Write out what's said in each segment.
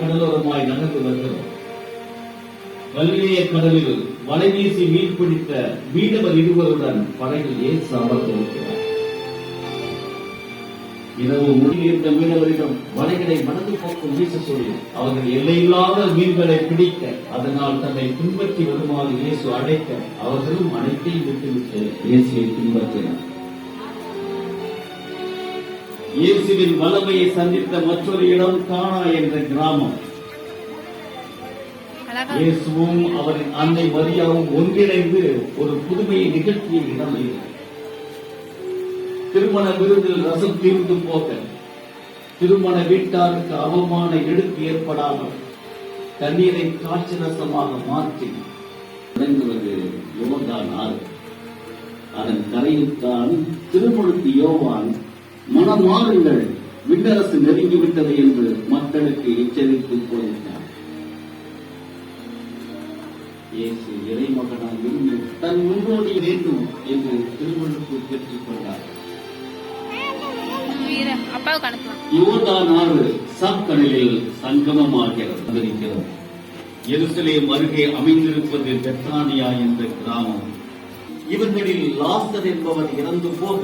கடலோரமாய் நகர்ந்து வருகிறோம். கலிலேய கடலில் வலை வீசி மீன் பிடித்த மீனவர் இருவருடன் படகில் இயேசு அமர்ந்திருக்கிறார். இரவு முடிந்த மீனவரிடம் வலைகளை மனது போக்கும் வீச சொல்லி அவர்கள் எல்லையில்லாத மீன்களை பிடிக்க, அதனால் தன்னை பின்பற்றி வருமாறு இயேசு அழைக்க, அவர்களும் அனைத்தையும் விட்டுவிட்டு இயேசுவை பின்பற்றினார். இயேசுவின் வல்லமையை சந்தித்த மற்றொரு இடம் கானா என்ற கிராமம். இயேசுவும் அவரின் அன்னை மரியாவும் ஒன்றிணைந்து ஒரு புதுமையை நிகழ்த்திய இடம் இது. திருமண விருந்தில் ரசம் தீர்ந்து போக, திருமண வீட்டாருக்கு அவமான எடுத்து ஏற்படாமல் தண்ணீரை காட்சி ரசமாக மாற்றி விளங்குவது யோர்தான் ஆறு. அதன் கரையில்தான் திருமுழுக்கு யோவான், மனமாறுங்கள், விண்ணரசு நெருங்கிவிட்டது என்று மக்களுக்கு எச்சரித்து போயிருந்தார். இயேசு இறைமகனாக இருந்து தன் முன்னோடி வேண்டும் என்று திருமுழுக்கு பெற்றுக் கொண்டார். யோர்தான் ஆறு சாக்கடலில் சங்கமமாகிறது. எருசலேம் அருகே அமைந்திருப்பது பெத்தானியா என்ற கிராமம். இவர்களில் லாசர் என்பவர் இறந்து போக,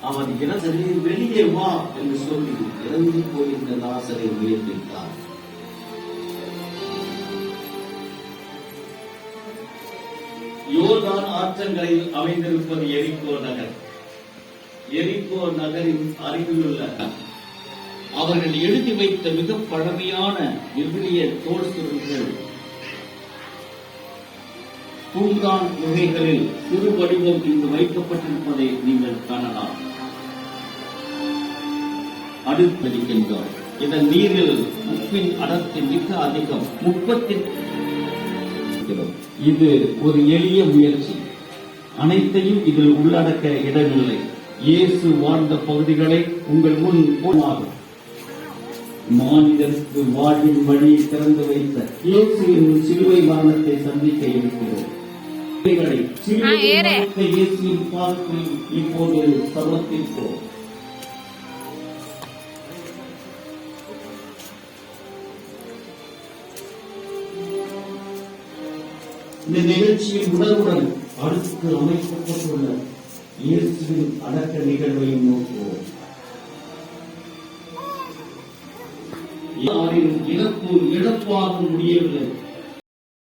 அவர் இறந்தது வெளியே வா என்று சொல்லி இறந்து போகின்ற லாசரை உயர்த்தித்தார். யோர்தான் ஆற்றங்கரையில் அமைந்திருப்பது எரிகோ நகர். எரிகோ நகரின் அருகிலுள்ள அவர்கள் எழுதி வைத்த மிக பழமையான எபிரிய தோல் சுருள்கள் பூங்கான் குகைகளில் சிறு வடிவம் இங்கு வைக்கப்பட்டிருப்பதை நீங்கள் காணலாம். அடுத்திருக்கின்றோம். இதன் நீரில் உப்பின் அடர்த்தி மிக அதிகம், 30. இது ஒரு எளிய முயற்சி. அனைத்தையும் இதில் உள்ளடக்க இடமில்லை. இயேசு வாழ்ந்த பகுதிகளை உங்கள் முன் போனாகும். மாநிலத்துக்கு வாழ்வின் வழியை திறந்து வைத்த இயேசுவின் சிலுவை மரணத்தை சந்திக்க இருக்கிறோம். இயேசுவின் பாதத்தில் இப்போது சமர்ப்பிப்போம். இந்த நிகழ்ச்சியின் உடனுடன் அடுத்து அமைக்கப்பட்டுள்ள இயேசுவின் அடக்க நிகழ்வையும் நோக்குவோம். யாரின் இழப்பு இழப்பாக முடியவில்லை.